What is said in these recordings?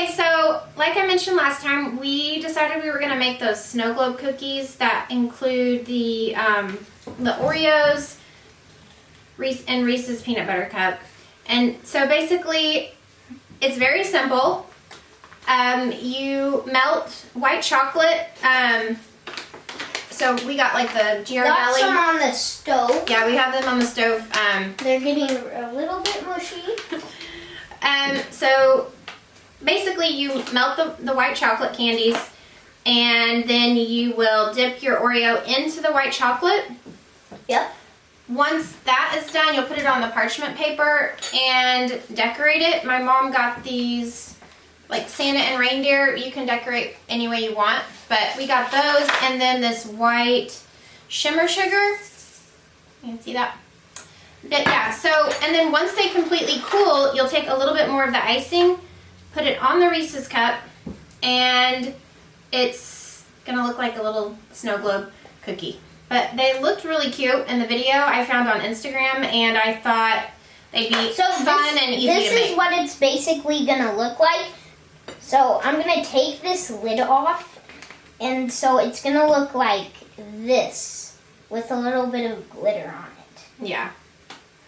Okay, so like I mentioned last time, we decided we were gonna make those Snowglobe cookies that include the Oreos, and Reese's peanut butter cup. And so basically, it's very simple. You melt white chocolate. So we got like the Ghirardelli. Got some on the stove. Yeah, we have them on the stove. They're getting a little bit mushy. So basically you melt the white chocolate candies, and then you will dip your Oreo into the white chocolate. Yep. Once that is done, you'll put it on the parchment paper and decorate it. My mom got these like Santa and reindeer. You can decorate any way you want, but we got those, and then this white shimmer sugar. You can see that? But yeah, so, and then once they completely cool, you'll take a little bit more of the icing, put it on the Reese's cup, and it's gonna look like a little snow globe cookie. But they looked really cute in the video I found on Instagram, and I thought they'd be fun and easy to make. This is what it's basically gonna look like. So I'm gonna take this lid off, and so it's gonna look like this with a little bit of glitter on it. Yeah,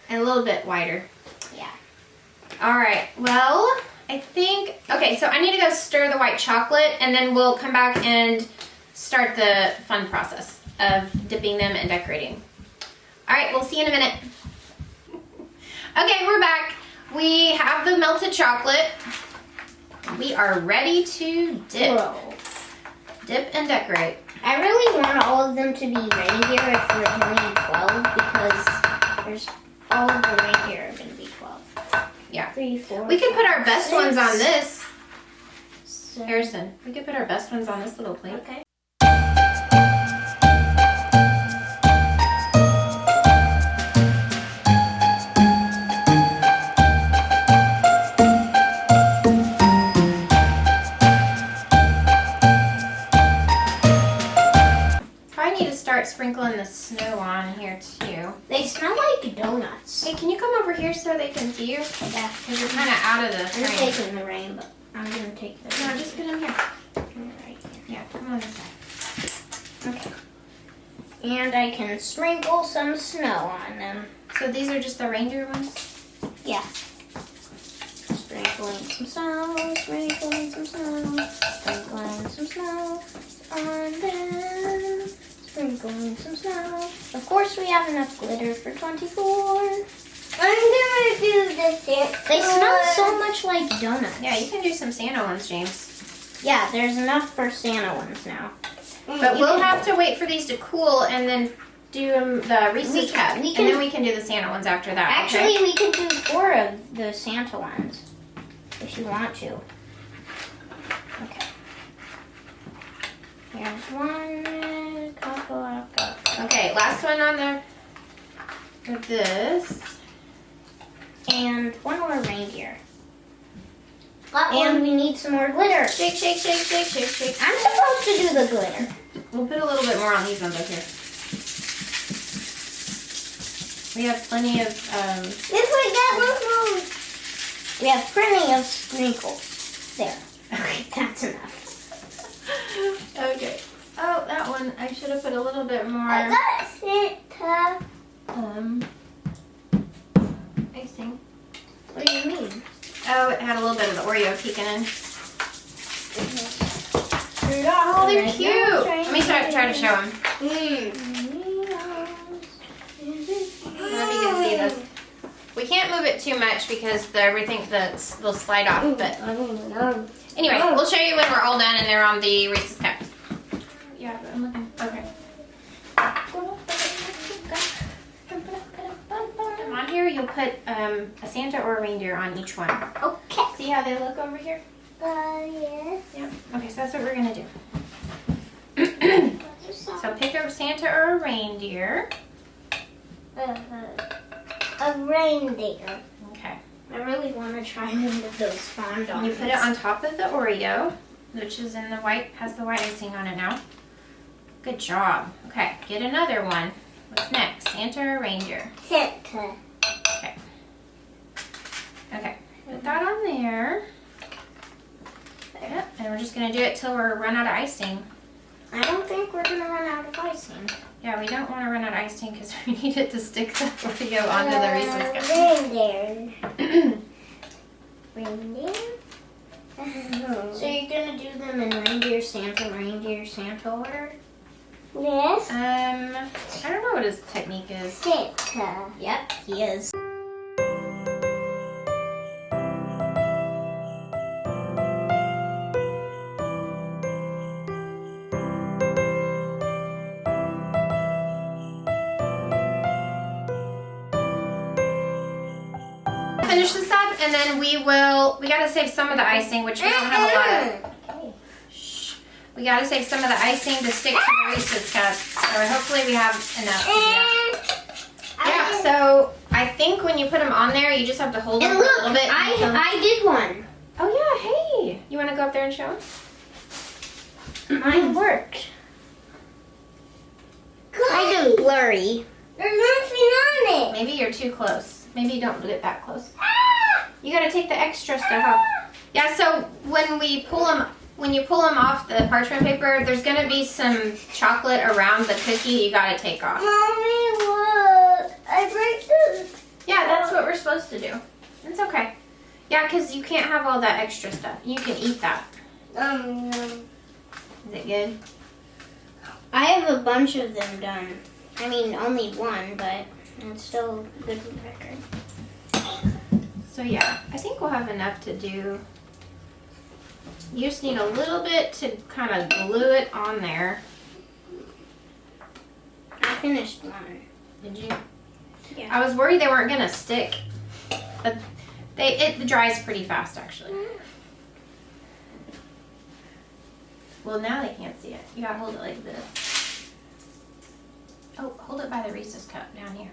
and a little bit wider. Yeah. All right, well, I think, okay, so I need to go stir the white chocolate, and then we'll come back and start the fun process of dipping them and decorating. All right, we'll see you in a minute. Okay, we're back. We have the melted chocolate. We are ready to dip. Whoa. Dip and decorate. I really want all of them to be reindeer if we're doing 12, because there's all of the reindeer are going to be 12. Yeah. 3, 4, We could put our 5, best 6, ones on this. 7. Harrison, we could put our best ones on this little plate. Okay. Probably need to start sprinkling the snow on here too. They smell like donuts. Hey, can you come over here so they can see you? Yeah. Because you're kind of out of the I'm frame. taking the rain, but I'm going to take the No, just put them here. right here. Yeah, come on this side. Okay. And I can sprinkle some snow on them. So these are just the reindeer ones? Yeah. Sprinkling some snow, sprinkling some snow, sprinkling some snow on them, sprinkling some snow. Of course we have enough glitter for 24. I'm gonna do this here. They smell so much like donuts. Yeah, you can do some Santa ones, James. Yeah, there's enough for Santa ones now. But we'll have to wait for these to cool and then do the Reese's cup. And then we can do the Santa ones after that. Actually, okay? we could do 4 of the Santa ones if you want to. Okay. Here's one, couple. Okay, last one on there with this. And one more reindeer. And we need some more glitter. Shake, shake, shake, shake, shake, shake. I'm supposed to do the glitter. We'll put a little bit more on these ones up here. We have plenty of, We have plenty of sprinkles. There. Okay, that's enough. Okay. Oh, that one, I should have put a little bit more. That's it. Icing. What do you mean? Oh, it had a little bit of the Oreo peeking in. Oh, they're cute. Let me try to show them. I don't know if you can see this. We can't move it too much because they'll slide off. But anyway, we'll show you when we're all done and they're on the Reese's cup. Yeah, but I'm looking. Okay. On here, you'll put a Santa or a reindeer on each one. Okay. See how they look over here? Yes. Yeah. Okay, so that's what we're gonna do. So pick a Santa or a reindeer. A reindeer. Okay. I really want to try one of those fondants. You put it on top of the Oreo, which is in the white, has the white icing on it now. Good job. Okay, get another one. What's next? Santa or reindeer? Santa. Okay. Okay, put that on there. And we're just gonna do it till we're run out of icing. I don't think we're gonna run out of icing. Yeah, we don't want to run out of icing because we need it to stick the Oreo onto the Reese's cup. Reindeer. Reindeer? So you're gonna do them in reindeer, Santa order? Yes. I don't know what his technique is. Santa. Yep, he is. Finish this up, and then we gotta save some of the icing, which we don't have a lot of. Okay. Shh. We gotta save some of the icing to stick to the Reese's cup. So hopefully we have enough to do that. Yeah, so I think when you put them on there, you just have to hold them And for look, a little bit. I did one. Oh yeah, hey. You wanna go up there and show them? Mine worked. Kind of blurry. There's nothing on it. Maybe you're too close. Maybe you don't get that close. You gotta take the extra stuff off. Yeah, so when you pull them off the parchment paper, there's gonna be some chocolate around the cookie you gotta take off. Mommy, look. I break this. Yeah, that's what we're supposed to do. It's okay. Yeah, because you can't have all that extra stuff. You can eat that. Is it good? I have a bunch of them done. I mean, only one, but it's still a good record. So yeah, I think we'll have enough to do. You just need a little bit to kind of glue it on there. I finished one. Did you? Yeah. I was worried they weren't gonna stick, but it dries pretty fast actually. Well, now they can't see it. You gotta hold it like this. Oh, hold it by the Reese's cup down here.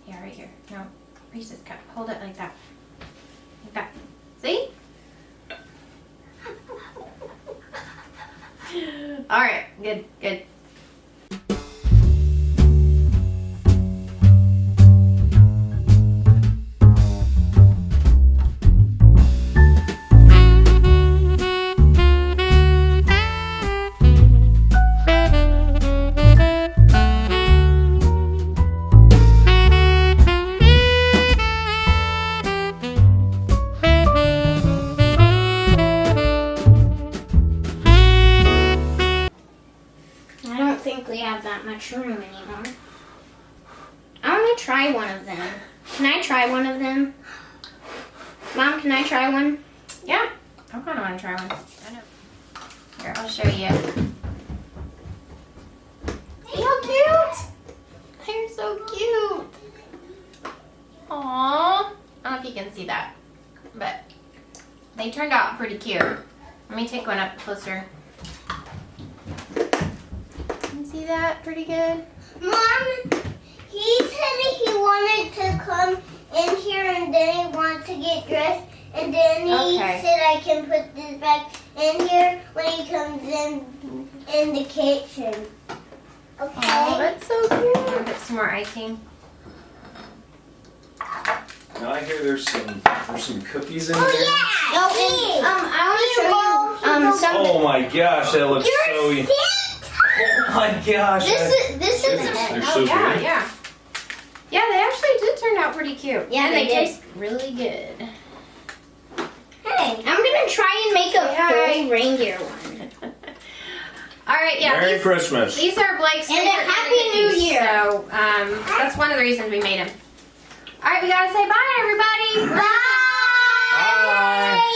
Yeah, right here. No, Reese's cup. Hold it like that. Like that. See? All right, good, good. That much room anymore. I want to try one of them. Can I try one of them? Mom, can I try one? Yeah, I kind of want to try one. I know. Here, I'll show you. See how cute? They're so cute. Aww. I don't know if you can see that, but they turned out pretty cute. Let me take one up closer. See that? Pretty good. Mom, he said he wanted to come in here and then he wanted to get dressed and then he said I can put this back in here when he comes in the kitchen. Okay. Oh, that's so cute. I'll get some more icing. Now I hear there's some cookies in Oh there. yeah. I want to show you something. Oh my gosh, that looks so. Oh my gosh. This is they're Oh so yeah, good. yeah. Yeah, they actually did turn out pretty cute. Yeah, and they did. taste really good. Hey, I'm gonna try and make a full reindeer one. All right, yeah. Merry Christmas. These are Blake's And a favorite Happy New cookies, Year. So that's one of the reasons we made them. All right, we gotta say bye, everybody. Bye. Bye.